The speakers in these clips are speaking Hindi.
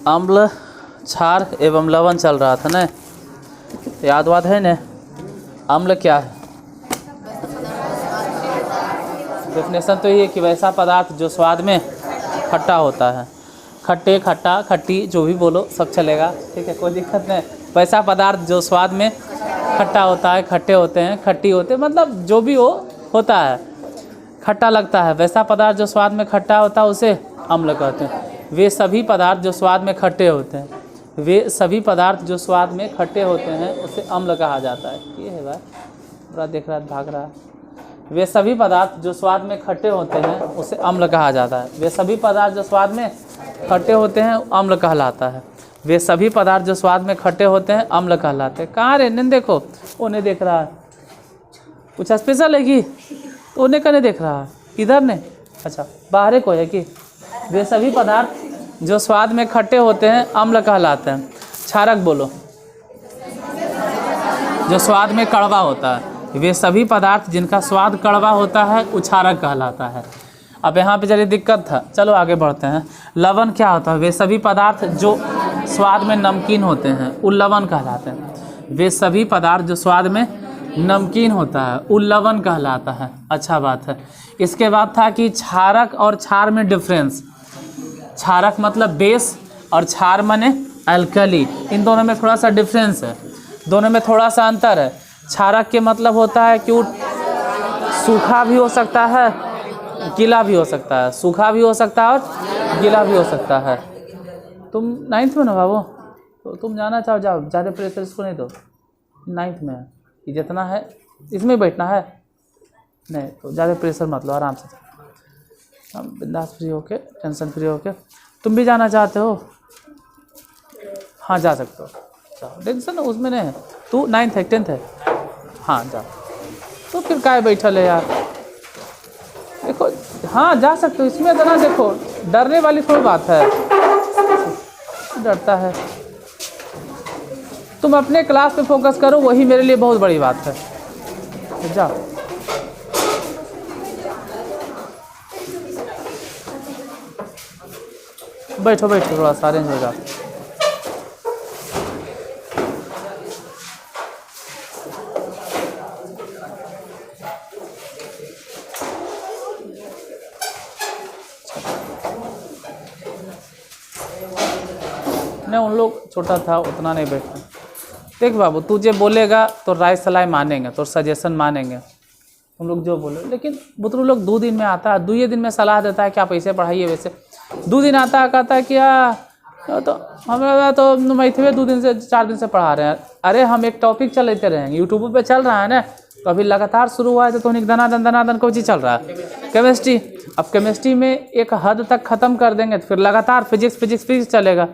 अम्ल क्षार एवं लवण चल रहा था ना, याद वाद है ना। अम्ल क्या है? डेफिनेशन तो ये है कि वैसा पदार्थ जो स्वाद में खट्टा होता है। खट्टे, खट्टा, खट्टी, जो भी बोलो सब चलेगा, ठीक है, कोई दिक्कत नहीं। वैसा पदार्थ जो स्वाद में खट्टा होता है, खट्टे होते हैं, खट्टी होते हैं, मतलब जो भी हो होता है, खट्टा लगता है, वैसा पदार्थ जो स्वाद में खट्टा होता है उसे अम्ल कहते हैं। वे सभी पदार्थ जो स्वाद में खट्टे होते हैं, वे सभी पदार्थ जो स्वाद में खट्टे होते हैं उसे अम्ल कहा जाता है। ये है भाई, पूरा देख रहा है, भाग रहा है। वे सभी पदार्थ जो स्वाद में खट्टे होते हैं उसे अम्ल कहा जाता है। वे सभी पदार्थ जो स्वाद में खट्टे होते हैं अम्ल कहलाता है। वे सभी पदार्थ जो स्वाद में खट्टे होते हैं अम्ल कहलाते हैं। कहाँ रे? नहीं देखो, वो नहीं देख रहा है, कुछ स्पेशल है कि तो उन्हें कने देख रहा है, इधर ने, अच्छा बाहर को है कि वे सभी पदार्थ जो स्वाद में खट्टे होते हैं अम्ल कहलाते हैं। क्षारक बोलो, जो स्वाद में कड़वा होता है। वे सभी पदार्थ जिनका स्वाद कड़वा होता है वो क्षारक कहलाता है। अब यहाँ पे चलिए दिक्कत था, चलो आगे बढ़ते हैं। लवण क्या होता है? वे सभी पदार्थ जो स्वाद में नमकीन होते हैं वो लवण कहलाते हैं। वे सभी पदार्थ जो स्वाद में नमकीन होता है वो लवण कहलाता है। अच्छा बात है। इसके बाद था कि क्षारक और क्षार में डिफरेंस। क्षारक मतलब बेस और क्षार माने अल्कली। इन दोनों में थोड़ा सा डिफरेंस है, दोनों में थोड़ा सा अंतर है। क्षारक के मतलब होता है कि वो सूखा भी हो सकता है, गीला भी हो सकता है, सूखा भी हो सकता है और गीला भी हो सकता है। तुम 9th में ना बाबू, तो तुम जाना चाहो जाओ, ज़्यादा प्रेशर इसको नहीं दो। 9th में है कि जितना है इसमें बैठना है, नहीं तो ज़्यादा प्रेशर मत लो, आराम से हम बिंदास फ्री होके, टेंशन फ्री होके। तुम भी जाना चाहते हो? हाँ जा सकते हो, जाओ, टेंशन उसमें नहीं है। तू 9th है 10th है? हाँ जाओ। तो फिर काहे बैठल है यार, देखो हाँ जा सकते हो, इसमें इतना देखो डरने वाली थोड़ी बात है, डरता है। तुम अपने क्लास पे फोकस करो, वही मेरे लिए बहुत बड़ी बात है। जाओ बैठो बैठो, थोड़ा सा अरेंज हो जाओ। नहीं उन लोग छोटा था उतना नहीं बैठा। देख बाबू, तुझे बोलेगा तो राय सलाह मानेंगे, तो सजेशन मानेंगे, तुम लोग जो बोलो। लेकिन बुतरू लोग 2 दिन में आता है, 2 दिन में सलाह देता है कि आप ऐसे पढ़ाइए वैसे। 2 दिन आता है, कहता है कि तो हमें तो मैथवे 2 दिन से 4 दिन से पढ़ा रहे हैं। अरे हम एक टॉपिक चलाते रहेंगे, यूट्यूब पे चल रहा है ना, तो अभी लगातार शुरू हुआ है तो एक दनादन कोई चीज़ चल रहा है, केमिस्ट्री। अब केमिस्ट्री में एक हद तक ख़त्म कर देंगे तो फिर लगातार फिजिक्स चलेगा,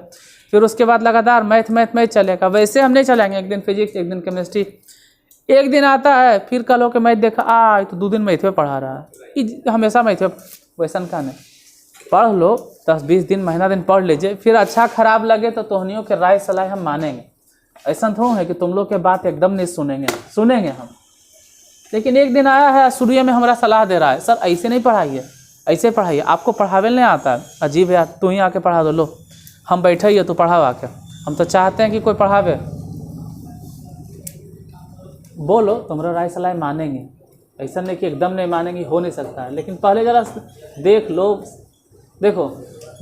फिर उसके बाद लगातार मैथ चलेगा। वैसे हम नहीं चलाएंगे, एक दिन फिजिक्स एक दिन केमिस्ट्री। एक दिन आता है फिर कल हो के मैथ देखा, तो 2 दिन मैथ में पढ़ा रहा है, हमेशा मैथ में। वैसा का नहीं, पढ़ लो 10-20 दिन महीना दिन पढ़ लीजिए, फिर अच्छा खराब लगे तो तोहनियों के राय सलाह हम मानेंगे। ऐसा थोड़ा है कि तुम लोग के बात एकदम नहीं सुनेंगे हम। लेकिन एक दिन आया है शुरू में हमारा सलाह दे रहा है, सर ऐसे नहीं पढ़ाइए, ऐसे पढ़ाइए, आपको पढ़ावे नहीं आता है, अजीब है यार, तू ही आके पढ़ा दो, लो हम बैठे ही है, तू पढ़ाओ आके। हम तो चाहते हैं कि कोई पढ़ावे। बोलो तुम्हारा राय सलाह मानेंगे, ऐसा नहीं कि एकदम नहीं मानेंगे, हो नहीं सकता है। लेकिन पहले ज़रा देख लो, देखो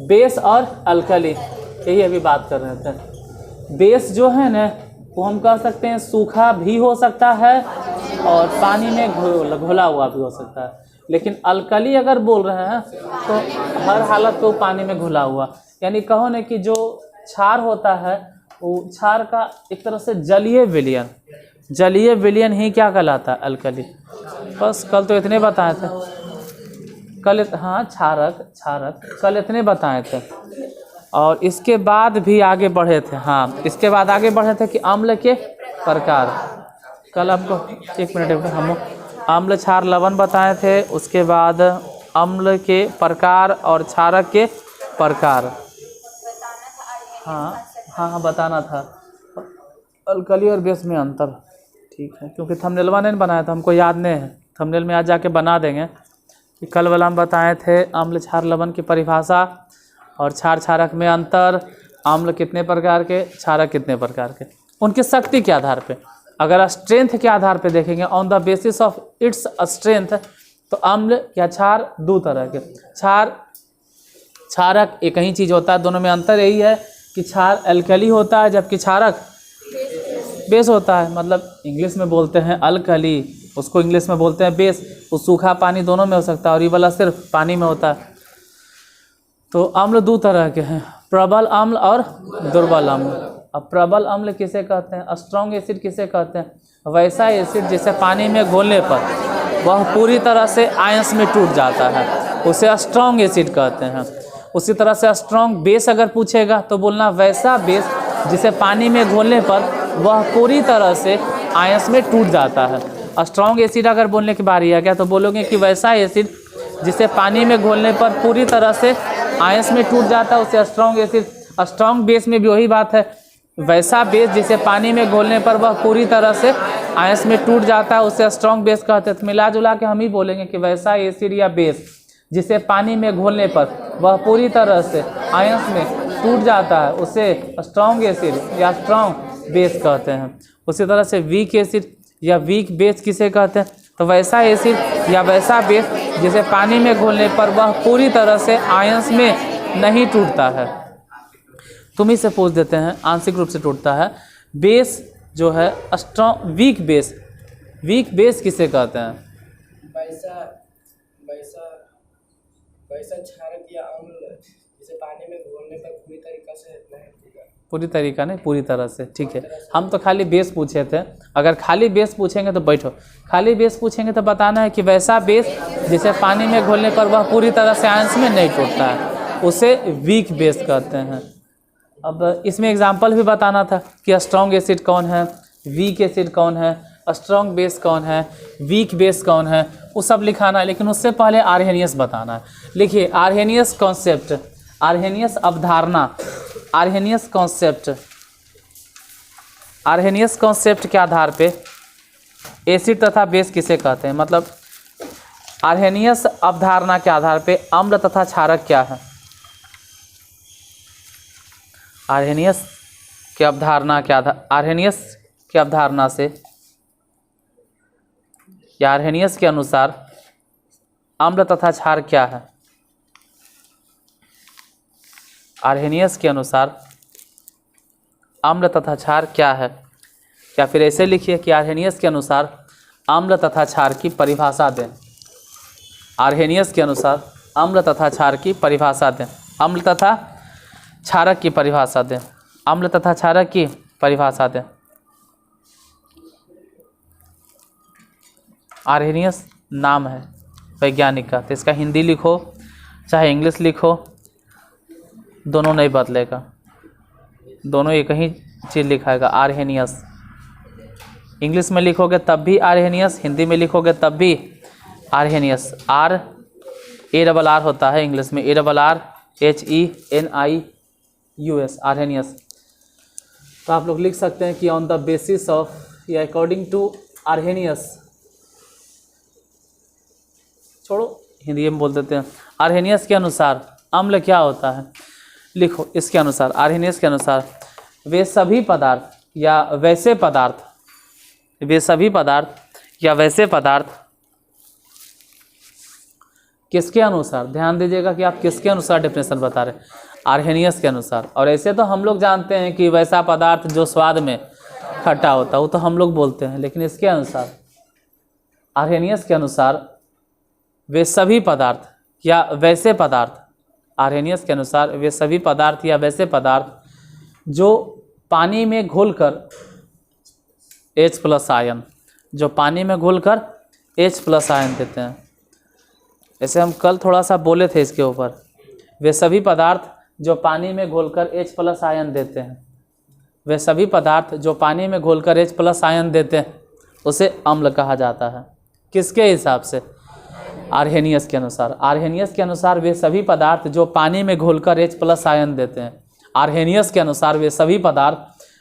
बेस और अल्कली, यही अभी बात कर रहे थे। बेस जो है ना वो हम कह सकते हैं सूखा भी हो सकता है और पानी में घोला हुआ भी हो सकता है। लेकिन अल्कली अगर बोल रहे हैं तो हर हालत पे वो पानी में घुला हुआ, यानी कहो ना कि जो क्षार होता है वो क्षार का एक तरह से जलीय विलयन ही क्या कहलाता है? अल्कली। बस कल तो इतने बताए थे, कल हाँ क्षारक कल इतने बताए थे। और इसके बाद भी आगे बढ़े थे, हाँ इसके बाद आगे बढ़े थे कि अम्ल के प्रकार। कल आपको 1 मिनट हम अम्ल क्षार लवण बताए थे, उसके बाद अम्ल के प्रकार और क्षारक के प्रकार। हाँ बताना था, अल्कली और बेस में अंतर। ठीक है, क्योंकि थंबनेलवा नहीं बनाया था, हमको याद नहीं है, थंबनेल में आज जाके बना देंगे कि कल वाला हम बताए थे अम्ल क्षार लवण की परिभाषा और क्षार क्षारक में अंतर, अम्ल कितने प्रकार के, क्षारक कितने प्रकार के, उनकी शक्ति के आधार पे। अगर स्ट्रेंथ के आधार पे देखेंगे, on the basis of its strength, तो अम्ल या क्षार दो तरह के। क्षारक एक ही चीज़ होता है, दोनों में अंतर यही है कि क्षार एल्कली होता है जबकि क्षारक बेस होता है। मतलब इंग्लिश में बोलते हैं अल्कली, उसको इंग्लिश में बोलते हैं बेस। वो सूखा पानी दोनों में हो सकता है और ये वाला सिर्फ पानी में होता है। तो अम्ल दो तरह के हैं, प्रबल अम्ल और दुर्बल अम्ल। अब प्रबल अम्ल किसे कहते हैं, स्ट्रॉन्ग एसिड किसे कहते हैं, वैसा एसिड जिसे पानी में घोलने पर वह पूरी तरह से आयंस में टूट जाता है, उसे स्ट्रॉन्ग एसिड कहते हैं। उसी तरह से स्ट्रॉन्ग बेस अगर पूछेगा तो बोलना वैसा बेस जिसे पानी में घोलने पर वह पूरी तरह से आयंस में टूट जाता है। स्ट्रॉन्ग एसिड अगर बोलने की बारी आ गया तो बोलोगे कि वैसा एसिड जिसे पानी में घोलने पर पूरी तरह से आयंस में टूट जाता है, उसे स्ट्रॉन्ग एसिड। स्ट्रॉन्ग बेस में भी वही बात है, वैसा बेस जिसे पानी में घोलने पर वह पूरी तरह से आयंस में टूट जाता है, उसे स्ट्रॉन्ग बेस कहते हैं। तो मिला जुला के हम ही बोलेंगे कि वैसा एसिड या बेस जिसे पानी में घोलने पर वह पूरी तरह से आयंस में टूट जाता है, उसे स्ट्रॉन्ग एसिड या स्ट्रॉन्ग बेस कहते हैं। उसी तरह से वीक एसिड या वीक बेस किसे कहते हैं, तो वैसा एसिड या वैसा बेस जिसे पानी में घोलने पर वह पूरी तरह से आयंस में नहीं टूटता है। तुम ही से पूछ देते हैं, आंशिक रूप से टूटता है। बेस जो है स्ट्रॉन्ग, वीक बेस किसे कहते हैं, वैसा क्षारक या अम्ल जिसे पानी में घोलने पर पूरी तरीका से नहीं टूटेगा। पूरी तरीका नहीं, पूरी तरह से, ठीक है। हम तो खाली बेस पूछे थे, अगर खाली बेस पूछेंगे तो बैठो, खाली बेस पूछेंगे तो बताना है कि वैसा बेस जिसे पानी में घोलने पर वह पूरी तरह से आयंस में नहीं टूटता है, उसे वीक बेस कहते हैं। अब इसमें एग्जाम्पल भी बताना था कि स्ट्रॉन्ग एसिड कौन है, वीक एसिड कौन है, स्ट्रॉन्ग बेस कौन है, वीक बेस कौन है, वो सब लिखाना है। लेकिन उससे पहले आर्हेनियस बताना है। लिखिए, आर्हेनियस कॉन्सेप्ट, आर्हेनियस अवधारणा, आर्हेनियस कॉन्सेप्ट के आधार पे एसिड तथा बेस किसे कहते हैं। मतलब आर्हेनियस अवधारणा के आधार पे अम्ल तथा क्षारक क्या है। आर्हेनियस की अवधारणा के आधार, आर्हेनियस की अवधारणा से या आर्हेनियस के अनुसार अम्ल तथा क्षार क्या है। आर्हेनियस के अनुसार अम्ल तथा क्षार क्या है, या फिर ऐसे लिखिए कि आर्हेनियस के अनुसार अम्ल तथा क्षार की परिभाषा दें। आर्हेनियस के अनुसार अम्ल तथा क्षार की परिभाषा दें, अम्ल तथा क्षारक की परिभाषा दें, अम्ल तथा क्षारक की परिभाषा दें। आर्हेनियस नाम है वैज्ञानिक का, तो इसका हिंदी लिखो चाहे इंग्लिश लिखो, दोनों नहीं बदलेगा, दोनों एक ही चीज़ लिखाएगा, आर्हेनियस। इंग्लिश में लिखोगे तब भी आर्हेनियस, हिंदी में लिखोगे तब भी आर्हेनियस। ARR होता है इंग्लिश में, ARRHENIUS, आर्हेनियस। तो आप लोग लिख सकते हैं कि ऑन द बेसिस ऑफ या अकॉर्डिंग टू आर्हेनियस, छोड़ो हिंदी में बोल देते हैं, आर्हेनियस के अनुसार अम्ल क्या होता है। लिखो इसके अनुसार, आर्हेनियस के अनुसार वे सभी पदार्थ या वैसे पदार्थ, वे सभी पदार्थ या वैसे पदार्थ किसके अनुसार, ध्यान दीजिएगा कि आप किसके अनुसार डेफिनेशन बता रहे हैं, आर्हेनियस के अनुसार। और ऐसे तो हम लोग जानते हैं कि वैसा पदार्थ जो स्वाद में खट्टा होता है वो तो हम लोग बोलते हैं, लेकिन इसके अनुसार, आर्हेनियस के अनुसार वे सभी पदार्थ या वैसे पदार्थ, आर्हेनियस के अनुसार वे सभी पदार्थ या वैसे पदार्थ जो पानी में घुलकर H+ आयन, जो पानी में घुलकर H+ आयन देते हैं। ऐसे हम कल थोड़ा सा बोले थे इसके ऊपर, वे सभी पदार्थ जो पानी में घुलकर H+ आयन देते हैं, वे सभी पदार्थ जो पानी में घुलकर H+ आयन देते हैं उसे अम्ल कहा जाता है। किसके हिसाब से, आर्हेनियस के अनुसार। आर्हेनियस के अनुसार वे सभी पदार्थ जो पानी में घुलकर H+ आयन देते हैं, आर्हेनियस के अनुसार वे सभी पदार्थ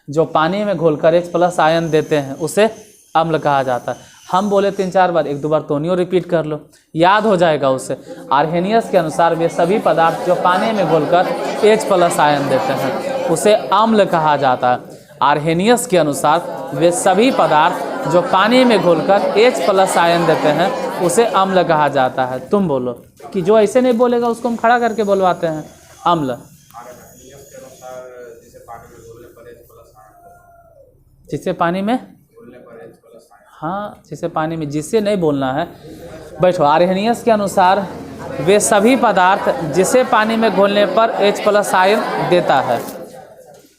जो पानी में घुलकर H+ आयन देते हैं उसे अम्ल कहा जाता है। हम बोले 3-4 बार, 1-2 बार तोनियो रिपीट कर लो, याद हो जाएगा उससे। आर्हेनियस के अनुसार वे सभी पदार्थ जो पानी में घुलकर H+ आयन देते हैं उसे अम्ल कहा जाता है। आर्हेनियस के अनुसार वे सभी पदार्थ जो पानी में घुलकर H+ आयन देते हैं उसे अम्ल कहा जाता है। तुम बोलो कि जो ऐसे नहीं बोलेगा उसको हम खड़ा करके बोलवाते हैं अम्ल। जिसे पानी में, हाँ जिसे पानी में, जिसे नहीं बोलना है। बैठो। आर्हेनियस के अनुसार वे सभी पदार्थ जिसे पानी में घोलने पर H+ आयन देता है।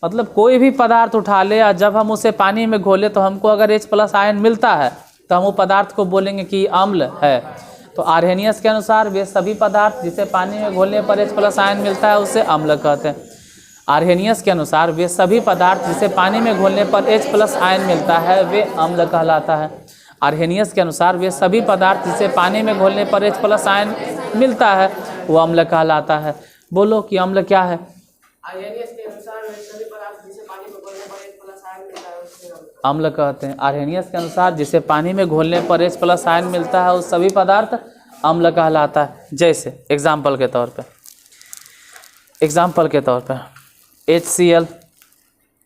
मतलब कोई भी पदार्थ उठा ले और जब हम उसे पानी में घोले तो हमको अगर H+ आयन मिलता है तो हम वो पदार्थ को बोलेंगे कि अम्ल है। तो आर्हेनियस के अनुसार वे सभी पदार्थ जिसे पानी में घोलने पर H+ आयन मिलता है उसे अम्ल कहते हैं। आर्हेनियस के अनुसार वे सभी पदार्थ जिसे पानी में घोलने पर H+ आयन मिलता है वे अम्ल कहलाता है। आर्हेनियस के अनुसार वे सभी पदार्थ जिसे पानी में घोलने पर H+ आयन मिलता है वो अम्ल कहलाता है। बोलो कि अम्ल क्या है? आर्हेनियस के अनुसार वे सभी पदार्थ जिसे पानी में घोलने पर H+ आयन मिलता है उसे अम्ल कहते हैं। आर्हेनियस के अनुसार जिसे पानी में घोलने पर H+ आयन मिलता है उस सभी पदार्थ अम्ल कहलाता है। जैसे एग्जाम्पल के तौर पे HCl,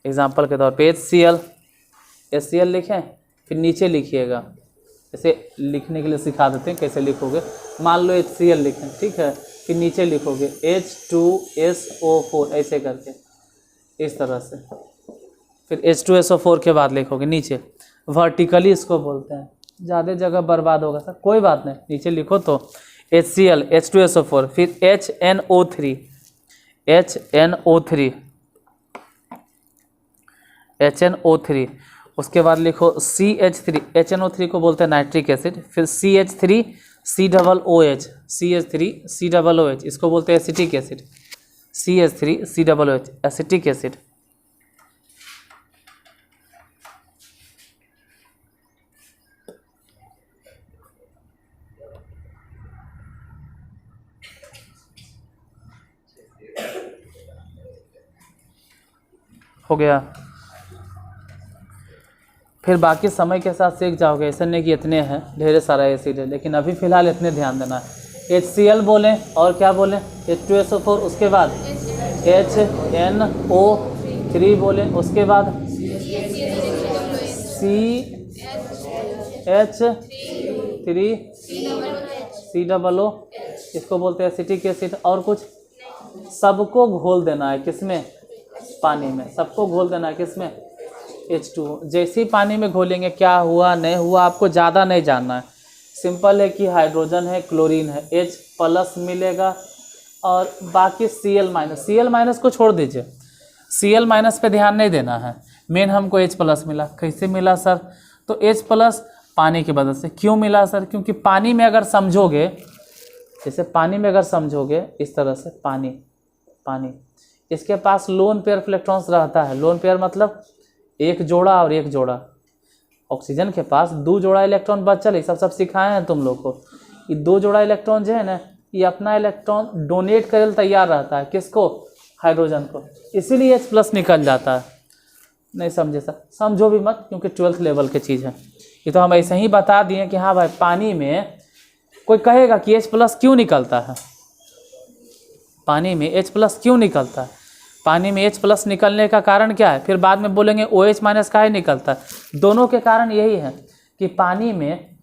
एग्जाम्पल के तौर पे HCl लिखें, फिर नीचे लिखिएगा। ऐसे लिखने के लिए सिखा देते हैं कैसे लिखोगे। मान लो HCl लिखें, ठीक है, फिर नीचे लिखोगे H2SO4 ऐसे करके, इस तरह से। फिर H2SO4 के बाद लिखोगे नीचे, वर्टिकली इसको बोलते हैं। ज़्यादा जगह बर्बाद होगा सर, कोई बात नहीं, नीचे लिखो तो HCl H2SO4, फिर HNO3, उसके बाद लिखो CH3, HNO3 को बोलते हैं नाइट्रिक एसिड, फिर CH3COOH, इसको बोलते हैं acetic acid, CH3COOH acetic acid. हो गया। फिर बाकी समय के साथ सीख जाओगे। ऐसा नहीं कि इतने हैं, ढेर सारा एसिड है, लेकिन अभी फ़िलहाल इतने ध्यान देना है। HCl बोलें और क्या बोलें? H2SO4, उसके बाद HNO3 बोलें, उसके बाद CH3COO, इसको बोलते हैं एसिटिक एसिड। और कुछ? सबको घोल देना है किसमें? पानी में। सबको घोल देना है किसमें? H2O। जैसे ही पानी में घोलेंगे क्या हुआ नहीं हुआ आपको ज़्यादा नहीं जानना है। सिंपल है कि हाइड्रोजन है, क्लोरीन है, H+ मिलेगा और बाकी Cl- को छोड़ दीजिए। Cl- पे ध्यान नहीं देना है, मेन हमको H+ मिला। कैसे मिला सर? तो H+ पानी की वजह से। क्यों मिला सर? क्योंकि पानी में अगर समझोगे, जैसे पानी में अगर समझोगे इस तरह से, पानी इसके पास लोन पेयर इलेक्ट्रॉन्स रहता है। लोन पेयर मतलब एक जोड़ा और एक जोड़ा। ऑक्सीजन के पास 2 जोड़ा इलेक्ट्रॉन बचल है, सब सिखाए हैं तुम लोग को। ये 2 जोड़ा इलेक्ट्रॉन जो है ना, ये अपना इलेक्ट्रॉन डोनेट करे तैयार रहता है। किसको? हाइड्रोजन को। इसीलिए H+ निकल जाता है। नहीं समझे सर? समझो भी मत, क्योंकि 12th लेवल की चीज़ है। ये तो हम ऐसे ही बता दिए कि हाँ भाई पानी में कोई कहेगा कि H+ क्यों निकलता है, पानी में H+ क्यों निकलता है, पानी में H+ निकलने का कारण क्या है, फिर बाद में बोलेंगे OH- काहे निकलता है। दोनों के कारण यही है कि पानी में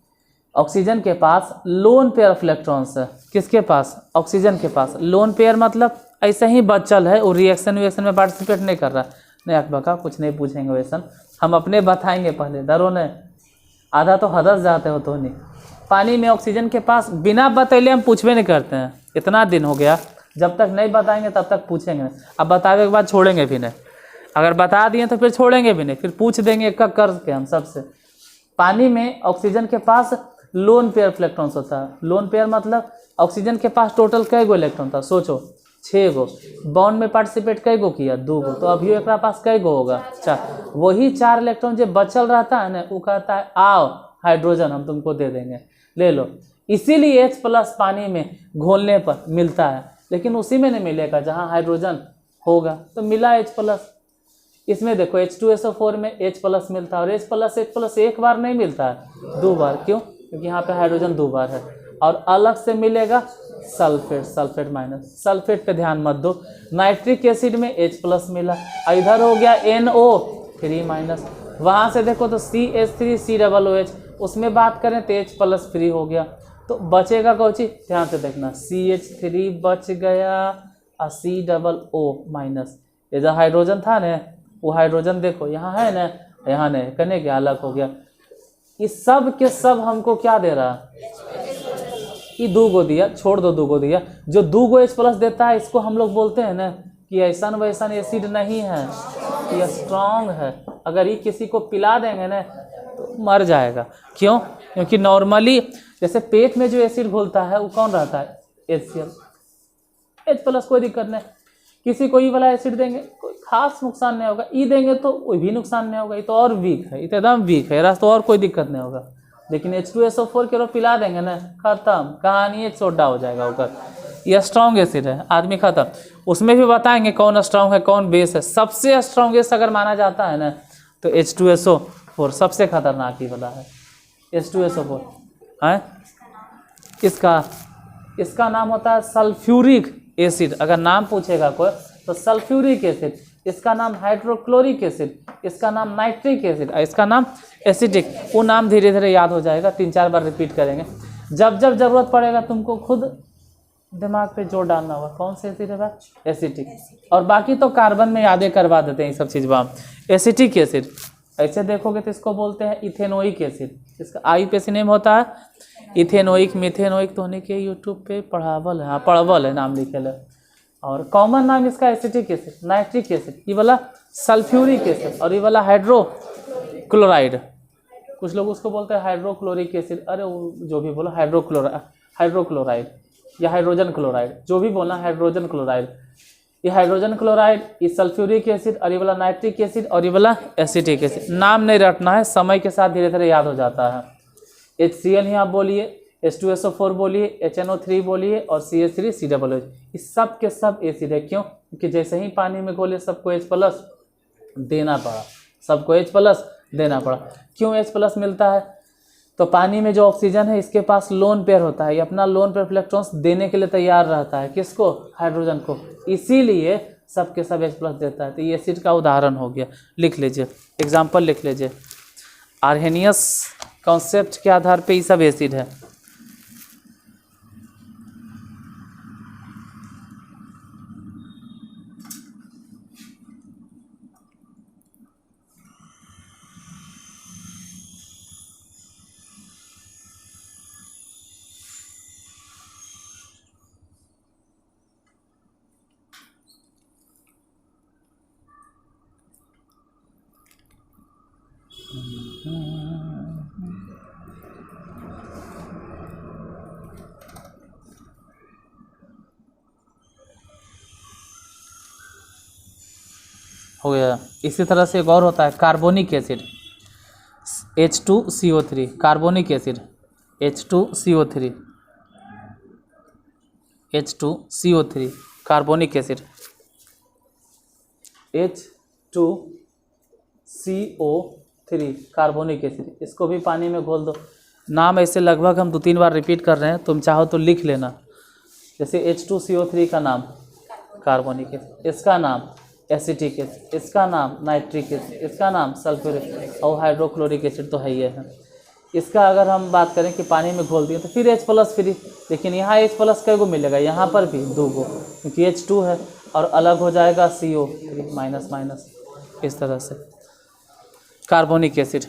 ऑक्सीजन के पास लोन पेयर ऑफ इलेक्ट्रॉन्स है। किसके पास? ऑक्सीजन के पास। लोन पेयर मतलब ऐसे ही बचल है, वो रिएक्शन में पार्टिसिपेट नहीं कर रहा। नहीं अकबका कुछ नहीं पूछेंगे वैसन, हम अपने बताएंगे पहले, डरो नहीं। आधा तो हदस जाते हो तो नहीं। पानी में ऑक्सीजन के पास बिना बतैले हम पूछवे नहीं करते हैं। इतना दिन हो गया, जब तक नहीं बताएंगे तब तक पूछेंगे नहीं। अब बताने के बाद छोड़ेंगे भी नहीं, अगर बता दिए तो फिर छोड़ेंगे भी नहीं, फिर पूछ देंगे एक कर के हम सबसे। पानी में ऑक्सीजन के पास लोन पेयर इलेक्ट्रॉन्स होता है। लोन पेयर मतलब ऑक्सीजन के पास टोटल कई गो इलेक्ट्रॉन था? सोचो, 6 गो। बॉन्ड में पार्टिसिपेट कई गो किया? 2 गो। तो अभी एक पास कई गो होगा? 4। वही 4 इलेक्ट्रॉन जो बचल रहता है ना, वो कहता है आओ हाइड्रोजन हम तुमको दे देंगे, ले लो। इसीलिए H+ पानी में घोलने पर मिलता है, लेकिन उसी में नहीं मिलेगा जहाँ हाइड्रोजन होगा। तो मिला H+। इसमें देखो H2SO4 में H+ मिलता है, और H+ एक बार नहीं मिलता है, 2 बार। क्यों? क्योंकि यहाँ पे हाइड्रोजन 2 बार है। और अलग से मिलेगा सल्फेट, सल्फेट माइनस, सल्फेट पे ध्यान मत दो। नाइट्रिक एसिड में H+ मिला, इधर हो गया NO3 माइनस, वहाँ से देखो तो CH3 COOH, उसमें बात करें तो H+ फ्री हो गया, तो बचेगा कौची, ध्यान से देखना, CH3 बच गया और COO माइनस, ये जो हाइड्रोजन था ना वो हाइड्रोजन देखो यहाँ है ना, यहाँ नहीं, करने के अलग हो गया। इस सब के सब हमको क्या दे रहा है, ये 2 गो दिया, छोड़ दो 2 गो दिया, जो 2 गो H+ देता है इसको हम लोग बोलते हैं ना कि ऐसा वैसा एसिड नहीं है, ये स्ट्रांग है। अगर ये किसी को पिला देंगे ना तो मर जाएगा। क्यों? क्योंकि नॉर्मली जैसे पेट में जो एसिड घुलता है वो कौन रहता है, HCl, H+, कोई दिक्कत नहीं। किसी को ई वाला एसिड देंगे कोई खास नुकसान नहीं होगा, ई देंगे तो कोई भी नुकसान नहीं होगा, ये तो और वीक है, ये तो एकदम वीक है, तो और कोई दिक्कत नहीं होगा। लेकिन H2SO4 के पिला देंगे ना, खत्म, कहानी एक सोडा हो जाएगा होकर। ये स्ट्रॉन्ग एसिड है, आदमी खत्म। उसमें भी बताएंगे कौन स्ट्रॉन्ग है कौन बेस है। सबसे स्ट्रॉन्गेस्ट अगर माना जाता है ना तो H2SO4 सबसे खतरनाक ही वाला है, H2SO4 है। इसका नाम होता है सल्फ्यूरिक एसिड। अगर नाम पूछेगा कोई तो सल्फ्यूरिक एसिड, इसका नाम हाइड्रोक्लोरिक एसिड, इसका नाम नाइट्रिक एसिड, इसका नाम एसिडिक। वो नाम धीरे धीरे याद हो जाएगा, 3-4 बार रिपीट करेंगे। जब जब जरूरत पड़ेगा तुमको खुद दिमाग पे जोर डालना होगा, कौन से एसिड है भाई, एसिटिक। और बाकी तो कार्बन में यादें करवा देते हैं ये सब चीज़ हम। एसिटिक एसिड ऐसे देखोगे तो इसको बोलते हैं इथेनोइक एसिड, इसका आई पे सिनेम होता है, इथेनोइक मिथेनोइक तो होने के यूट्यूब पे पढ़ावल है, हाँ पढ़वल है नाम लिखे है। और कॉमन नाम इसका एसिटिक एसिड, नाइट्रिक एसिड, ये वाला सल्फ्यूरिक एसिड, और ये वाला हाइड्रोक्लोराइड। कुछ लोग उसको बोलते हैं हाइड्रोक्लोरिक एसिड, अरे वो जो भी बोलो हाइड्रोक्लोराइड या हाइड्रोजन क्लोराइड, जो भी बोलना हाइड्रोजन क्लोराइड। ये हाइड्रोजन क्लोराइड, ये सल्फ्यूरिक एसिड, और ये वाला नाइट्रिक एसिड, और ये वाला एसिटिक एसिड। नाम नहीं रटना है, समय के साथ धीरे धीरे याद हो जाता है। HCl ही आप बोलिए, H2SO4 बोलिए, HNO3 बोलिए, और CH3 COOH, इस सब के सब एसिड है। क्यों? क्योंकि जैसे ही पानी में घोले सबको H+ देना पड़ा, सबको H+ देना पड़ा। क्यों H+ मिलता है? तो पानी में जो ऑक्सीजन है इसके पास लोन पेयर होता है, ये अपना लोन पेयर इलेक्ट्रॉन्स देने के लिए तैयार रहता है, किसको, हाइड्रोजन को, इसीलिए सब के सब H+ देता है। तो ये एसिड का उदाहरण हो गया, लिख लीजिए, एग्जाम्पल लिख लीजिए। आर्हेनियस कॉन्सेप्ट के आधार पे ये सब एसिड है। हो गया। इसी तरह से एक और होता है carbonic acid, H2CO3, carbonic acid H2CO3, H2CO3 carbonic acid, H2CO3 carbonic acid. इसको भी पानी में घोल दो। नाम ऐसे लगभग हम 2-3 बार रिपीट कर रहे हैं, तुम चाहो तो लिख लेना। जैसे H2CO3 का नाम कार्बोनिक एसिड, इसका नाम एसिटिक एसिड, इसका नाम नाइट्रिक एसिड, इसका नाम सल्फ्यूरिक, और हाइड्रोक्लोरिक एसिड तो है ही है। इसका अगर हम बात करें कि पानी में घोल दिए तो फिर H+ फ्री, लेकिन यहाँ H+ कई गो मिलेगा, यहाँ पर भी 2 गो, क्योंकि H2 है, और अलग हो जाएगा CO3 माइनस माइनस, इस तरह से कार्बोनिक एसिड।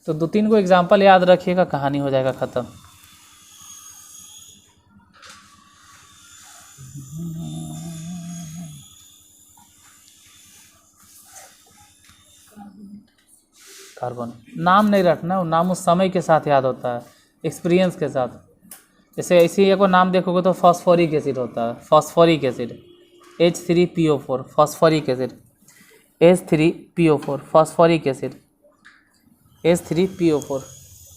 तो 2-3 गो एग्जाम्पल याद रखिएगा, कहानी हो जाएगा ख़त्म। कार्बन नाम नहीं रखना, वो नाम उस समय के साथ याद होता है, एक्सपीरियंस के साथ। जैसे ऐसे ही को नाम देखोगे तो फॉस्फोरिक एसिड होता है, phosphoric acid H3PO4 phosphoric acid, H3PO4 phosphoric acid, H3PO4।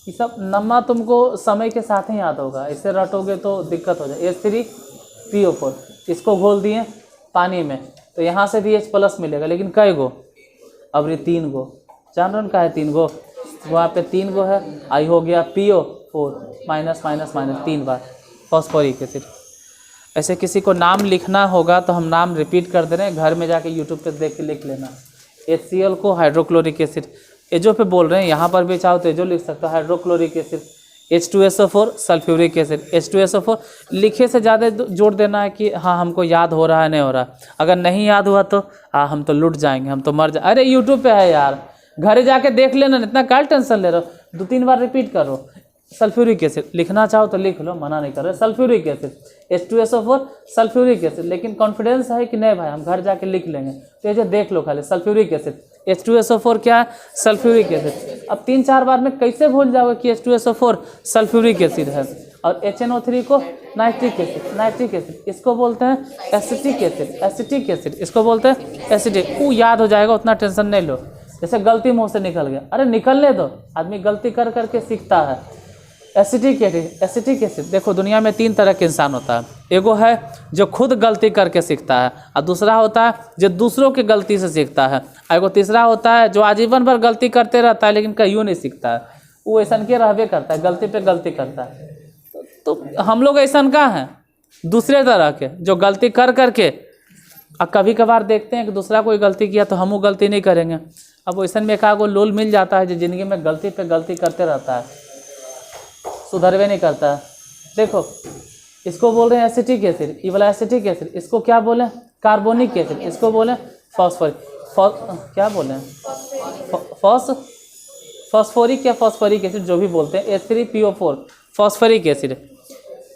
ये सब नमा तुमको समय के साथ ही याद होगा, इससे रटोगे तो दिक्कत हो जाए। H3PO4 इसको घोल दिए पानी में तो यहाँ से भी H+ मिलेगा, लेकिन कई गो, अब ये 3 गो, जान रहे का है 3 गो, वहाँ पे 3 गो है, आई हो गया PO4 माइनस माइनस माइनस 3 बार। Phosphoric acid. ऐसे किसी को नाम लिखना होगा तो हम नाम रिपीट कर दे रहे हैं, घर में जाके यूट्यूब पे देख के लिख लेना। HCl को हाइड्रोक्लोरिक एसिड, एजो पे बोल रहे हैं, यहाँ पर भी चाहो तो एजो लिख सकते हो, hydrochloric acid. H2SO4 sulphuric acid. H2SO4 लिखे से ज़्यादा जोड़ देना है कि हाँ हमको याद हो रहा है नहीं हो रहा। अगर नहीं याद हुआ तो हम तो लुट जाएंगे, हम तो मर जा। अरे यूट्यूब पे है यार, घरे जाके देख लेना, इतना क्या टेंशन ले रहे हो, 2-3 बार रिपीट करो। सल्फ्यूरिक एसिड लिखना चाहो तो लिख लो, मना नहीं कर रहे। Sulphuric acid H2SO4 sulphuric acid, लेकिन कॉन्फिडेंस है कि नहीं भाई हम घर जाके लिख लेंगे, तो ये देख लो खाली सल्फ्यूरिक एसिड। H2SO4 क्या है? Sulphuric acid. अब 3-4 बार में कैसे भूल जाओगे कि H2SO4 सल्फ्यूरिक एसिड है। और HNO3 को नाइट्रिक एसिड, नाइट्रिक एसिड इसको बोलते हैं एसिटिक एसिड, एसिटिक एसिड इसको बोलते हैं एसिटिक। वो याद हो जाएगा, उतना टेंशन नहीं लो। जैसे गलती मुंह से निकल गया, अरे निकलने दो, आदमी गलती कर करके सीखता है। एसिटिक एसिड, एसिटिक एसिड देखो दुनिया में 3 तरह के इंसान होता है। एगो है जो खुद गलती करके सीखता है, और दूसरा होता है जो दूसरों की गलती से सीखता है, और एगो तीसरा होता है जो आजीवन भर गलती करते रहता है लेकिन कहीं नहीं सीखता है। वो ऐसा के रहबे करता है, गलती पे गलती करता है। तो हम लोग ऐसा का हैं, दूसरे तरह के जो गलती कर करके, अब कभी कभार देखते हैं कि दूसरा कोई गलती किया तो हम वो गलती नहीं करेंगे। अब वैसा में एक लोल मिल जाता है जो ज़िंदगी में गलती पे गलती करते रहता है, सुधरवे नहीं करता है। देखो इसको बोल रहे हैं एसिटिक एसिड, ये वाला एसिटिक एसिड, इसको क्या बोले? कार्बोनिक एसिड, इसको बोले फॉस्फोरिक, क्या बोले हैं फॉस्फोरिक या फॉस्फोरिक एसिड जो भी बोलते हैं, H3PO4 फॉस्फोरिक एसिड।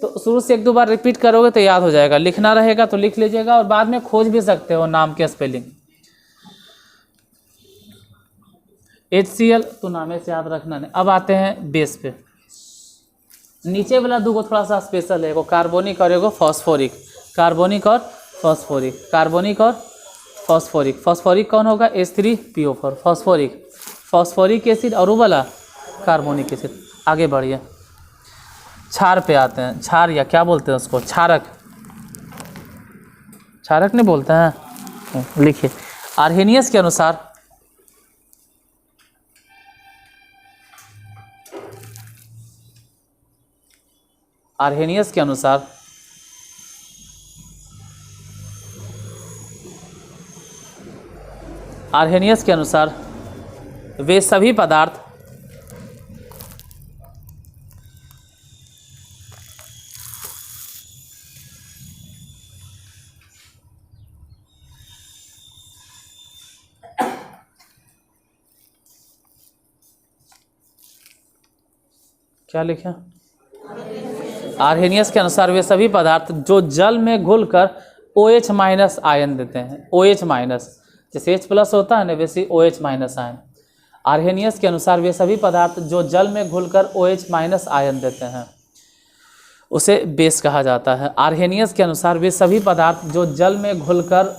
तो शुरू से 1-2 बार रिपीट करोगे तो याद हो जाएगा, लिखना रहेगा तो लिख लीजिएगा, और बाद में खोज भी सकते हो नाम के स्पेलिंग। HCl तो नामे से याद रखना नहीं। अब आते हैं बेस पे। नीचे वाला 2 थोड़ा सा स्पेशल है, एगो कार्बोनिक और एगो फॉस्फोरिक। कार्बोनिक और फॉस्फोरिक, कार्बोनिक और फॉस्फोरिक। फॉस्फोरिक कौन होगा? H3PO4 फॉस्फोरिक, फॉस्फोरिक एसिड, और वो वाला कार्बोनिक एसिड। आगे बढ़िए, क्षार पे आते हैं। क्षार या क्या बोलते हैं उसको? क्षारक, क्षारक नहीं बोलते हैं। लिखिए, आर्हेनियस के अनुसार आर्हेनियस के अनुसार आर्हेनियस के अनुसार वे सभी पदार्थ क्या लिखे? आर्हेनियस के अनुसार वे सभी पदार्थ जो जल में घुलकर OH- आयन देते हैं। OH-, जैसे H+ होता है ना, वैसे OH- आयन। आर्हेनियस के अनुसार वे सभी पदार्थ जो जल में घुलकर OH- आयन देते हैं उसे बेस कहा जाता है। आर्हेनियस के अनुसार वे सभी पदार्थ जो जल में घुलकर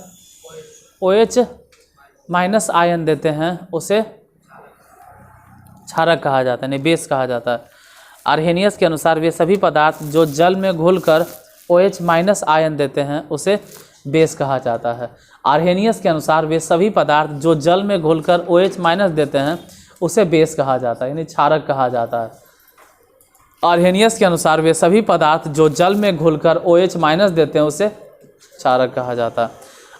OH- आयन देते हैं उसे क्षारक कहा जाता है, नहीं बेस कहा जाता है। आर्हेनियस के अनुसार वे सभी पदार्थ जो जल में घुलकर OH- आयन देते हैं उसे बेस कहा जाता है। आर्हेनियस के अनुसार वे सभी पदार्थ जो जल में घुलकर OH- देते हैं उसे बेस कहा जाता है, यानी क्षारक कहा जाता है। आर्हेनियस के अनुसार वे सभी पदार्थ जो जल में घुलकर OH- देते हैं उसे क्षारक कहा जाता है।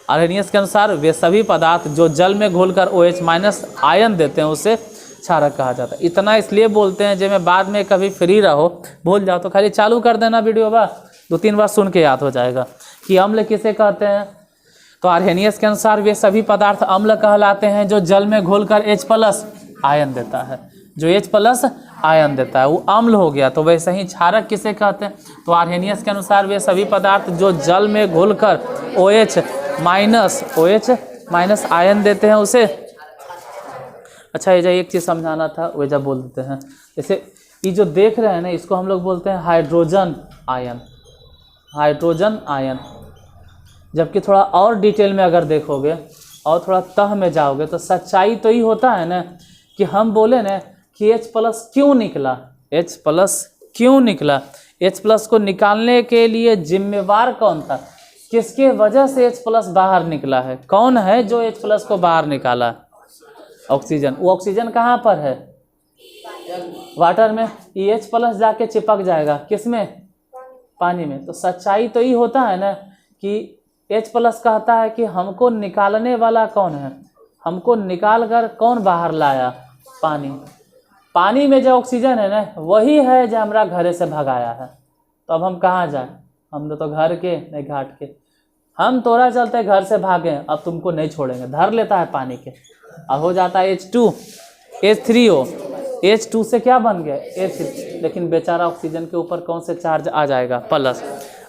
आर्हेनियस के अनुसार वे सभी पदार्थ जो जल में घुलकर OH- आयन देते हैं उसे क्षारक कहा जाता है। इतना इसलिए बोलते हैं जो मैं बाद में कभी फ्री रहो भूल जाओ तो खाली चालू कर देना वीडियो, बस 2-3 बार सुन के याद हो जाएगा कि अम्ल किसे कहते हैं। तो आर्हेनियस के अनुसार वे सभी पदार्थ अम्ल कहलाते हैं जो जल में घुलकर H+ आयन देता है। जो H+ आयन देता है वो अम्ल हो गया। तो वैसे ही क्षारक किसे कहते हैं? तो आर्हेनियस के अनुसार वे सभी पदार्थ जो जल में घुलकर OH- आयन देते हैं उसे। अच्छा ये एक चीज़ समझाना था, वैसा बोल देते हैं। जैसे ये जो देख रहे हैं ना, इसको हम लोग बोलते हैं हाइड्रोजन आयन, हाइड्रोजन आयन। जबकि थोड़ा और डिटेल में अगर देखोगे और थोड़ा तह में जाओगे तो सच्चाई तो ही होता है ना कि हम बोले ना कि H+ क्यों निकला, H+ क्यों निकला। H+ को निकालने के लिए जिम्मेवार कौन था, किसके वजह से H+ बाहर निकला है? कौन है जो H+ को बाहर निकाला? ऑक्सीजन। वो ऑक्सीजन कहाँ पर है? वाटर में। ये H+ जाके चिपक जाएगा किसमें? पानी में। तो सच्चाई तो ये होता है ना कि H प्लस कहता है कि हमको निकालने वाला कौन है, हमको निकाल कर कौन बाहर लाया, पानी। पानी में जो ऑक्सीजन है ना वही है जो हमारा घरे से भगाया है। तो अब हम कहाँ जाए, हम तो घर के नहीं घाट के, हम तोरा चलते घर से भागे, अब तुमको नहीं छोड़ेंगे, धर लेता है पानी के। अब हो जाता है H2 H3O, H2 से क्या बन गया H3, लेकिन बेचारा ऑक्सीजन के ऊपर कौन से चार्ज आ जाएगा, प्लस।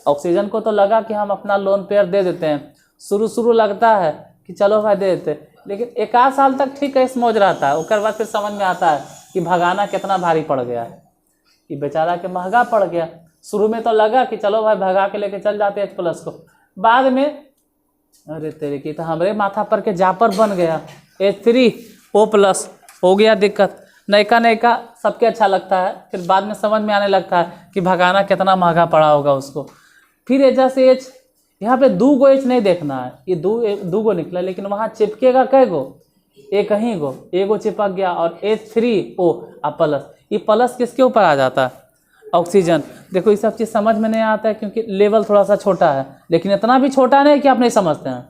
ऑक्सीजन को तो लगा कि हम अपना लोन पेयर दे देते हैं, शुरू लगता है कि चलो भाई दे देते, लेकिन एक आध साल तक ठीक है मौज रहता है, उसके बाद फिर समझ में आता है कि भगाना कितना भारी पड़ गया है, कि बेचारा के महंगा पड़ गया। शुरू में तो लगा कि चलो भाई भगा के लेके चल जाते H प्लस को, बाद में अरे तेरे की तो हमारे माथा पर के जापर बन गया, H3O प्लस हो गया दिक्कत। नयका सबके अच्छा लगता है, फिर बाद में समझ में आने लगता है कि भगाना कितना महंगा पड़ा होगा उसको। फिर एजा से H, यहाँ पे 2 गो H नहीं देखना है, ये दो गो निकला, लेकिन वहाँ चिपकेगा कै गो, एक ही गो, एगो चिपक गया और H3O प्लस। ये प्लस किसके ऊपर आ जाता है, ऑक्सीजन। देखो ये सब चीज़ समझ में नहीं आता है क्योंकि लेवल थोड़ा सा छोटा है, लेकिन इतना भी छोटा नहीं कि आप नहीं समझते हैं,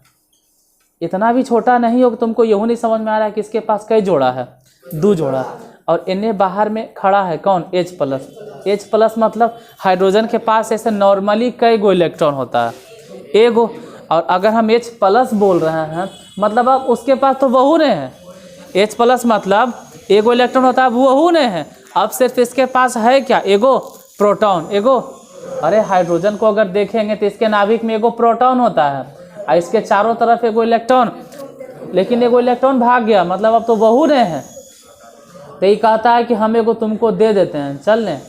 इतना भी छोटा नहीं हो कि तुमको यूँ नहीं समझ में आ रहा है कि इसके पास कई जोड़ा है, 2 जोड़ा। और इन्हें बाहर में खड़ा है कौन, H प्लस। H प्लस मतलब हाइड्रोजन के पास ऐसे नॉर्मली कई गो इलेक्ट्रॉन होता है, एगो। और अगर हम H प्लस बोल रहे हैं मतलब अब उसके पास तो वहू नहीं है, H प्लस मतलब एगो इलेक्ट्रॉन होता है, वहू नहीं है। अब सिर्फ इसके पास है क्या, एगो प्रोटॉन, एगो। अरे हाइड्रोजन को अगर देखेंगे तो इसके नाभिक में एगो प्रोटॉन होता है और इसके चारों तरफ एगो इलेक्ट्रॉन, लेकिन एगो इलेक्ट्रॉन भाग गया, मतलब अब तो वहू नहीं है। तो ये कहता है कि हम एगो तुमको दे देते हैं, चल लें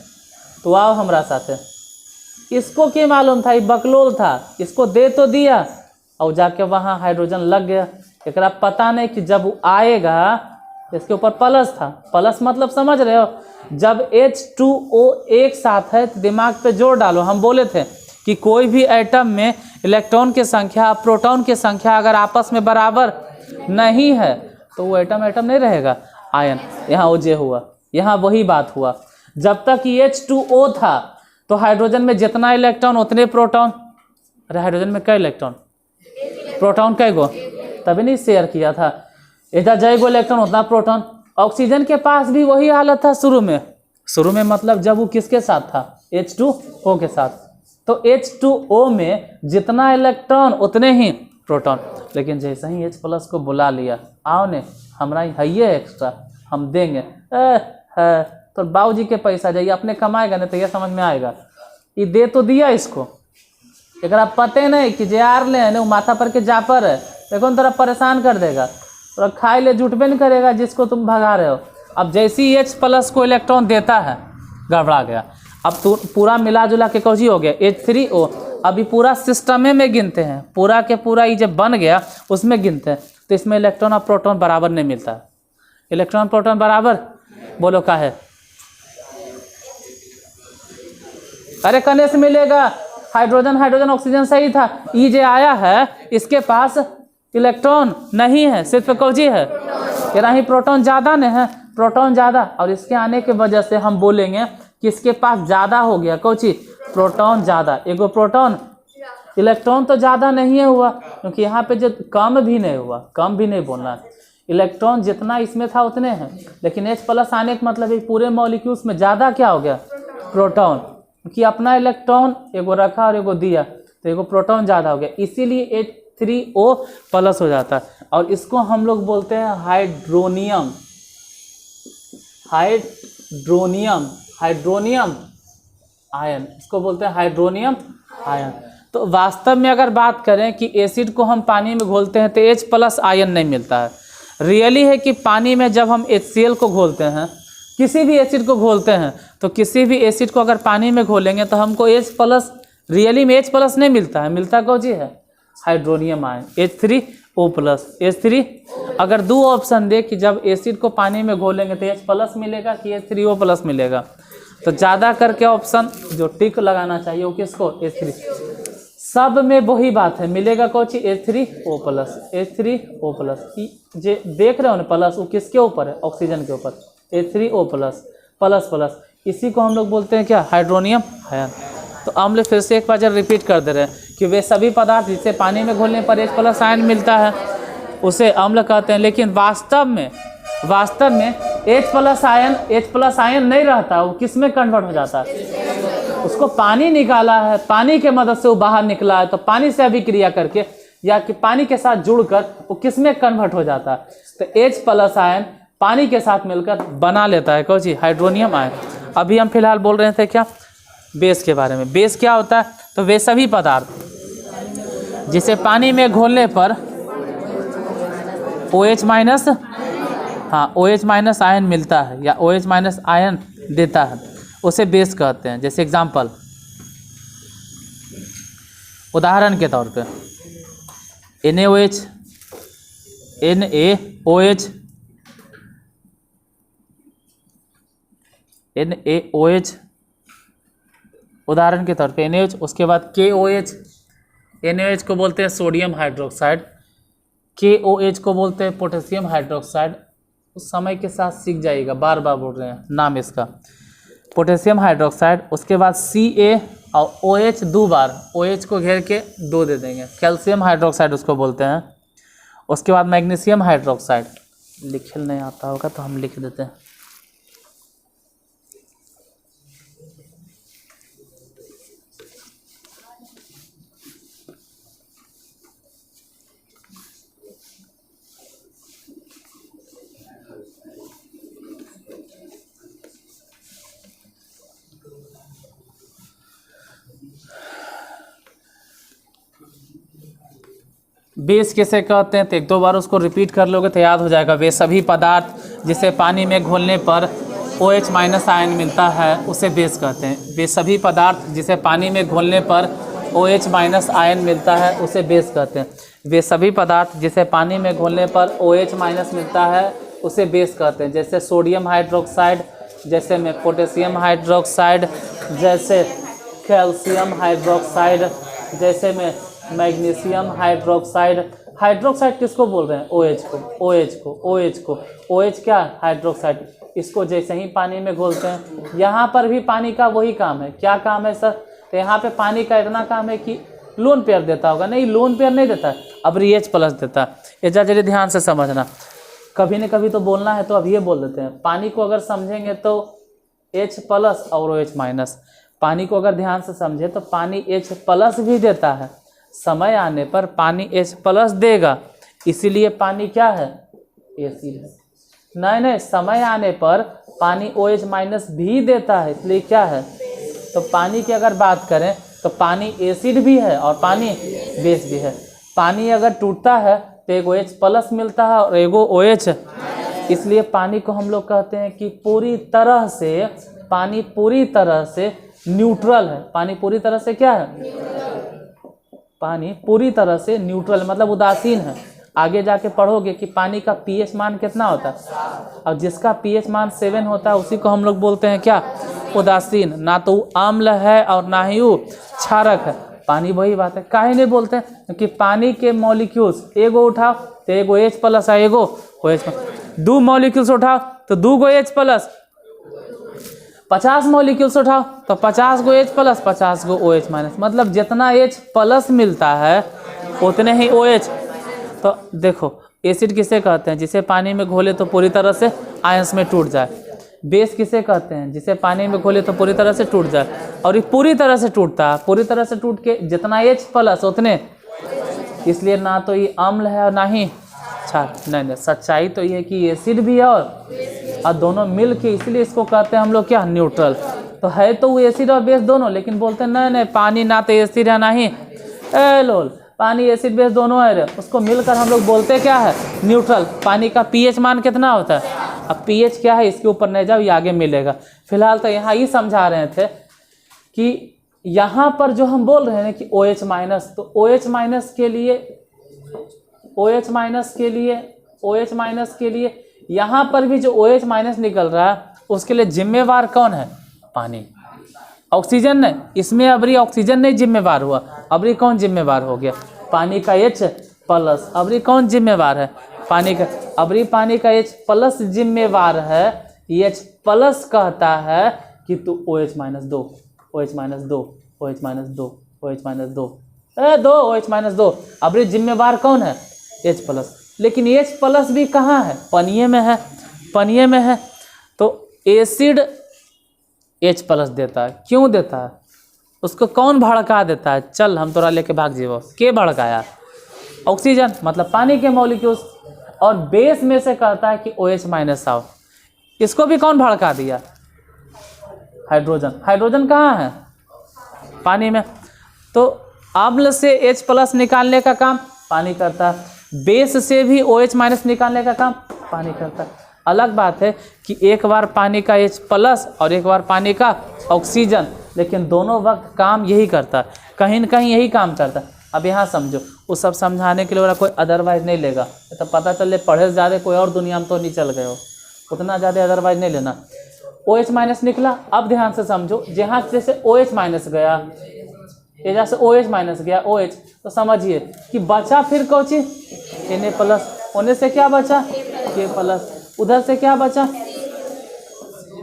तो आओ हमारा साथे। इसको क्या मालूम था, ये बकलोल था, इसको दे तो दिया और जाके वहाँ हाइड्रोजन लग गया। एकरा पता नहीं कि जब वो आएगा इसके ऊपर प्लस था, प्लस मतलब समझ रहे हो, जब H2O एक साथ है तो दिमाग पे जोर डालो। हम बोले थे कि कोई भी एटम में इलेक्ट्रॉन की संख्या प्रोटॉन की संख्या अगर आपस में बराबर नहीं है तो वो एटम नहीं रहेगा, आयन। यहाँ OJ हुआ, यहाँ वही बात हुआ। जब तक ये H2O था तो हाइड्रोजन में जितना इलेक्ट्रॉन उतने प्रोटॉन। अरे हाइड्रोजन में कई इलेक्ट्रॉन, प्रोटॉन कई गो, तभी नहीं शेयर किया था, इधर जय गो इलेक्ट्रॉन उतना प्रोटॉन। ऑक्सीजन के पास भी वही हालत था शुरू में मतलब जब वो किसके साथ था, H2O के साथ। तो H2O में जितना इलेक्ट्रॉन उतने ही प्रोटॉन, लेकिन जैसे ही H प्लस को बुला लिया, आओ ने हमारा है ये एक्स्ट्रा हम देंगे, तो बाबूजी के पैसा जाइए अपने कमाएगा, नहीं तो ये समझ में आएगा। ये दे तो दिया इसको, एक पते नहीं कि जे आर ले वो माथा पर के जापर है, देखो तेरा परेशान कर देगा, तो खाई ले जुटबे नहीं करेगा जिसको तुम भगा रहे हो। अब जैसे ही H प्लस को इलेक्ट्रॉन देता है, गड़बड़ा गया। अब तो पूरा मिला जुला के कौची हो गया, H3O। अभी पूरा सिस्टम में गिनते हैं, पूरा के पूरा ये जब बन गया उसमें गिनते हैं, तो इसमें इलेक्ट्रॉन और प्रोटॉन बराबर नहीं मिलता है। इलेक्ट्रॉन प्रोटॉन बराबर बोलो का है, अरे कने से मिलेगा, हाइड्रोजन ऑक्सीजन सही था, ये जो आया है इसके पास इलेक्ट्रॉन नहीं है, सिर्फ कौची है, तेरा ही प्रोटॉन ज़्यादा नहीं है, प्रोटॉन ज़्यादा। और इसके आने की वजह से हम बोलेंगे कि इसके पास ज़्यादा हो गया, कौची, प्रोटॉन ज़्यादा। एगो प्रोटॉन, इलेक्ट्रॉन तो ज़्यादा नहीं है हुआ, क्योंकि यहाँ पे जो कम भी नहीं हुआ, कम भी नहीं बोलना है, इलेक्ट्रॉन जितना इसमें था उतने हैं। लेकिन H प्लस आने का मतलब है पूरे मॉलिक्यूल्स में ज़्यादा क्या हो गया, प्रोटॉन, क्योंकि अपना इलेक्ट्रॉन एगो रखा और एगो दिया, तो एगो प्रोटॉन ज़्यादा हो गया, इसीलिए H3O प्लस हो जाता है। और इसको हम लोग बोलते हैं हाइड्रोनियम, हाइड्रोनियम आयन, इसको बोलते हैं हाइड्रोनियम आयन। तो वास्तव में अगर बात करें कि एसिड को हम पानी में घोलते हैं तो H प्लस आयन नहीं मिलता है। रियली है कि पानी में जब हम HCl को घोलते हैं, किसी भी एसिड को घोलते हैं, तो किसी भी एसिड को अगर पानी में घोलेंगे तो हमको H प्लस, रियली में H प्लस नहीं मिलता है, मिलता कौन सी है, hydronium ion, H3O plus. H3 अगर 2 ऑप्शन दे कि जब एसिड को पानी में घोलेंगे तो H प्लस मिलेगा कि H3O प्लस मिलेगा, तो ज़्यादा करके ऑप्शन जो टिक लगाना चाहिए वो किसको, H3। सब में वही बात है, मिलेगा कौन सी, H3O प्लस, H3O प्लस। जे देख रहे हो ना प्लस, वो किसके ऊपर है, ऑक्सीजन के ऊपर, H3O प्लस, प्लस प्लस, इसी को हम लोग बोलते हैं क्या, हाइड्रोनियम आयन। तो अम्ल फिर से एक बार जब रिपीट कर दे रहे हैं कि वे सभी पदार्थ जिसे पानी में घोलने पर H+ आयन मिलता है उसे अम्ल कहते हैं। लेकिन वास्तव में H+ आयन नहीं रहता, वो किस में कन्वर्ट हो जाता है? उसको पानी निकाला है, पानी के मदद से वो बाहर निकला है, तो पानी से अभिक्रिया करके या कि पानी के साथ जुड़कर वो किस में कन्वर्ट हो जाता है? तो H+ आयन पानी के साथ मिलकर बना लेता है कौन चीज? Hydronium ion. अभी हम फिलहाल बोल रहे थे क्या? बेस के बारे में। बेस क्या होता है? तो वे सभी पदार्थ जिसे पानी में घोलने पर OH- OH- आयन मिलता है या OH- आयन देता है, उसे बेस कहते हैं। जैसे एग्जाम्पल, उदाहरण के तौर पे NaOH, उदाहरण के तौर पे NaOH, उसके बाद KOH। NaOH को बोलते हैं सोडियम हाइड्रोक्साइड, KOH को बोलते हैं पोटेशियम हाइड्रोक्साइड। उस समय के साथ सीख जाइएगा, बार बार बोल रहे हैं नाम इसका, पोटेशियम हाइड्रोक्साइड। उसके बाद Ca और OH 2 बार, OH को घेर के 2 दे देंगे, कैल्शियम हाइड्रोक्साइड उसको बोलते हैं। उसके बाद मैग्नीशियम हाइड्रोक्साइड, लिखल नहीं आता होगा तो हम लिख देते हैं। बेस किसे कहते हैं? तो 1-2 बार उसको रिपीट कर लोगे तो याद हो जाएगा। वे सभी पदार्थ जिसे पानी में घोलने पर OH- आयन मिलता है उसे बेस कहते हैं। वे सभी पदार्थ जिसे पानी में घोलने पर OH- आयन मिलता है उसे बेस कहते हैं। वे सभी पदार्थ जिसे पानी में घोलने पर OH- मिलता है उसे बेस कहते हैं। जैसे सोडियम हाइड्रोक्साइड, जैसे में पोटेशियम हाइड्रोक्साइड, जैसे कैल्शियम हाइड्रोक्साइड, जैसे में मैग्नीशियम हाइड्रोक्साइड। हाइड्रोक्साइड किसको बोल रहे हैं? OH को। OH क्या? हाइड्रोक्साइड। इसको जैसे ही पानी में घोलते हैं, यहाँ पर भी पानी का वही काम है। क्या काम है सर? तो यहाँ पे पानी का इतना काम है कि लोन पेयर देता होगा, नहीं लोन पेयर नहीं देता है, अब H+ देता है। ये जरा ध्यान से समझना, कभी न कभी तो बोलना है तो अब ये बोल देते हैं। पानी को अगर समझेंगे तो H+ और OH-। पानी को अगर ध्यान से समझे तो पानी H+ भी देता है, समय आने पर पानी H+ देगा, इसीलिए पानी क्या है? एसिड है। नहीं, समय आने पर पानी OH- भी देता है, इसलिए क्या है? तो पानी की अगर बात करें तो पानी एसिड भी है और पानी बेस भी है। पानी अगर टूटता है तो एगो H+ मिलता है और एगो OH, इसलिए पानी को हम लोग कहते हैं कि पानी पूरी तरह से न्यूट्रल है। पानी पूरी तरह से क्या है? पानी पूरी तरह से न्यूट्रल मतलब उदासीन है। आगे जाके पढ़ोगे कि पानी का pH मान कितना होता है, और जिसका pH मान 7 होता है उसी को हम लोग बोलते हैं क्या? उदासीन। ना तो वो अम्ल है और ना ही वो क्षारक है। पानी वही बात है। काहे नहीं बोलते हैं कि पानी के मॉलिक्यूल्स एगो उठाओ तो एगो H+ है, एगो OH। 2 मॉलिक्यूल्स उठाओ तो 2 गो H+, 50 मॉलिक्यूल्स उठाओ तो 50 गो H+, 50 गो OH-। मतलब जितना H+ मिलता है उतने ही OH। तो देखो, एसिड किसे कहते हैं? जिसे पानी में घोले तो पूरी तरह से आयंस में टूट जाए। बेस किसे कहते हैं? जिसे पानी में घोले तो पूरी तरह से टूट जाए, और ये पूरी तरह से टूटता है, पूरी तरह से टूट के जितना H+ उतने, इसलिए ना तो ये अम्ल है और ना ही क्षार। नहीं, सच्चाई तो ये है कि एसिड भी है और दोनों मिल के, इसलिए इसको कहते हैं हम लोग क्या? न्यूट्रल। तो है तो वो एसिड और बेस दोनों, लेकिन बोलते हैं नहीं पानी ना तो एसिड है ना ही लोल, पानी एसिड बेस दोनों है, उसको मिलकर हम लोग बोलते क्या है? न्यूट्रल। पानी का pH मान कितना होता है? अब pH क्या है इसके ऊपर नहीं जाओ, ये आगे मिलेगा। फिलहाल तो यहाँ ही समझा रहे थे कि यहाँ पर जो हम बोल रहे हैं कि OH-, तो OH- के लिए यहाँ पर भी जो OH- निकल रहा है उसके लिए जिम्मेवार कौन है? पानी। ऑक्सीजन नहीं, इसमें अबरी ऑक्सीजन नहीं जिम्मेवार हुआ, अबरी कौन जिम्मेवार हो गया? पानी का H+। अबरी कौन जिम्मेवार है? पानी का, अबरी पानी का H+ जिम्मेवार है। H+ कहता है कि तू OH- दो, OH- दो, OH-2, OH-2, 2 OH-2। अब ये जिम्मेवार कौन है? H+। लेकिन H+ भी कहाँ है? पनिये में है, पनिये में है। तो एसिड H+ देता है। क्यों देता है? उसको कौन भड़का देता है? चल हम तोरा लेके भाग जीवो। के भड़काया? ऑक्सीजन, मतलब पानी के मॉलिक्यूल्स। और बेस में से कहता है कि OH- आओ। इसको भी कौन भड़का दिया? हाइड्रोजन। हाइड्रोजन कहाँ है? पानी में। तो अम्ल से H+ निकालने का काम पानी करता है, बेस से भी OH- निकालने का काम पानी करता है। अलग बात है कि एक बार पानी का H+ और एक बार पानी का ऑक्सीजन, लेकिन दोनों वक्त काम यही करता है, कहीं न कहीं यही काम करता है। अब यहाँ समझो, वो सब समझाने के लिए वाला कोई अदरवाइज नहीं लेगा, तो पता चले पढ़े से ज़्यादा कोई और दुनिया में तो नहीं चल गए हो, उतना ज़्यादा अदरवाइज नहीं लेना। OH- निकला। अब ध्यान से समझो, जहाँ जैसे OH- गया, ये जैसे OH- गया OH, तो समझिए कि बचा फिर कौन चीज? Na+। होने से क्या बचा? K+। उधर से क्या बचा?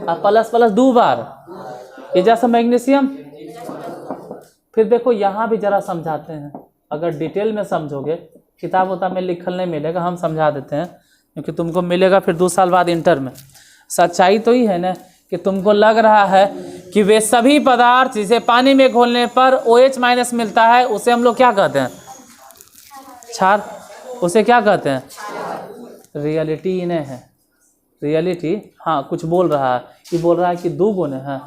प्लस 2 बार। ये जैसा मैग्नीशियम। फिर देखो यहाँ भी जरा समझाते हैं, अगर डिटेल में समझोगे, किताब उताब में लिखल नहीं मिलेगा, हम समझा देते हैं, क्योंकि तुमको मिलेगा फिर 2 साल बाद इंटर में। सच्चाई तो ही है ना कि तुमको लग रहा है कि वे सभी पदार्थ जिसे पानी में घोलने पर OH- मिलता है, उसे हम लोग क्या कहते हैं? क्षार। उसे क्या कहते हैं? रियलिटी इन्हें है, रियलिटी। हाँ, कुछ बोल रहा है, ये बोल रहा है कि 2 गुण है,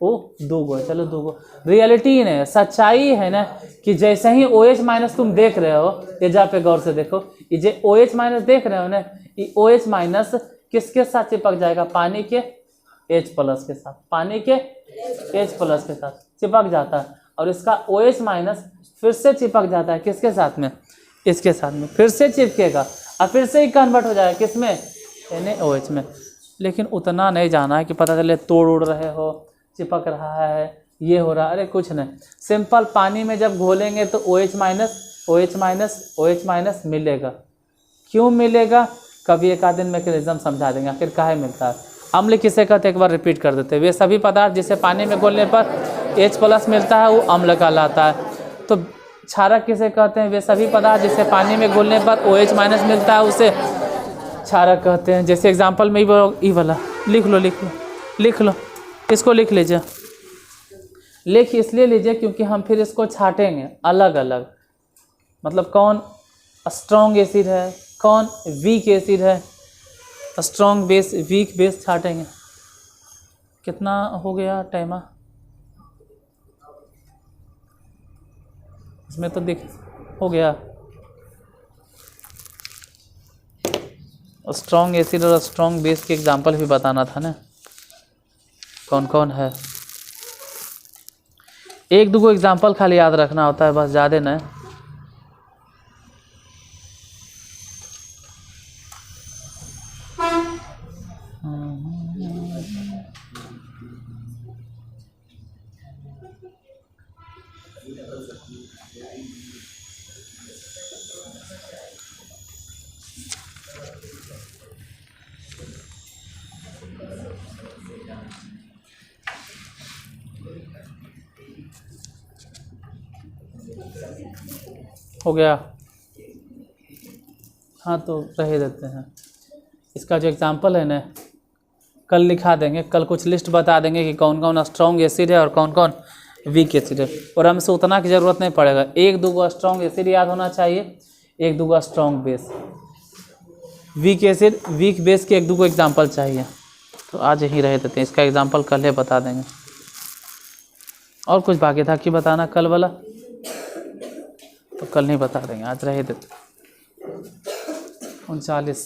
वो 2 गुण, चलो 2 गुण। रियलिटी इन्हें, सच्चाई है ना कि जैसे ही OH- तुम देख रहे हो, ये जा पे गौर से देखो, ये जो OH- देख रहे हो ना, ये OH- किसके साथ चिपक जाएगा? पानी के H+ के साथ, पानी के H+ के साथ चिपक जाता है। और इसका OH- फिर से चिपक जाता है, किसके साथ में? इसके साथ में, फिर से चिपकेगा और फिर से ही कन्वर्ट हो जाएगा, किस में? NaOH में। लेकिन उतना नहीं जाना है कि पता चले तोड़ उड़ रहे हो, चिपक रहा है, ये हो रहा है। अरे कुछ नहीं, सिंपल पानी में जब घोलेंगे तो OH- OH- मिलेगा। क्यों मिलेगा? कभी एक आध दिन मैकेनिज्म समझा देंगे आखिर काहे मिलता है। अम्ल किसे कहते हैं? एक बार रिपीट कर देते हैं। वे सभी पदार्थ जिसे पानी में घोलने पर H+ मिलता है, वो अम्ल कहलाता है। तो क्षारक किसे कहते हैं? वे सभी पदार्थ जिसे पानी में घोलने पर OH- मिलता है, उसे क्षारक कहते हैं। जैसे एग्जांपल में ये वाला लिख लो, लिख लो, इसको लिख लीजिए। लिख इसलिए लीजिए क्योंकि हम फिर इसको छाटेंगे अलग अलग, मतलब कौन स्ट्रॉन्ग एसिड है, कौन वीक एसिड है, स्ट्रॉन्ग बेस, वीक बेस छाटेंगे। कितना हो गया टाइम? इसमें तो दिख हो गया। स्ट्रॉन्ग एसिड और स्ट्रॉन्ग बेस के एग्जांपल भी बताना था ना, कौन कौन है। 1-2 एग्जांपल खाली याद रखना होता है, बस, ज़्यादा नहीं। हो गया? हाँ, तो रह देते हैं। इसका जो एग्जांपल है ना, कल लिखा देंगे, कल कुछ लिस्ट बता देंगे कि कौन कौन स्ट्रॉन्ग एसिड है और कौन कौन वीक एसिड है। और हमसे उतना की ज़रूरत नहीं पड़ेगा, 1-2 स्ट्रॉन्ग एसिड याद होना चाहिए, 1-2 strong base. Weak acid, weak base के 1-2 एग्जांपल चाहिए। तो आज यहीं रह देते हैं, इसका एग्जांपल कल ही बता देंगे। और कुछ बाकी था कि बताना कल वाला, तो कल नहीं बता देंगे, आज रह देते। 39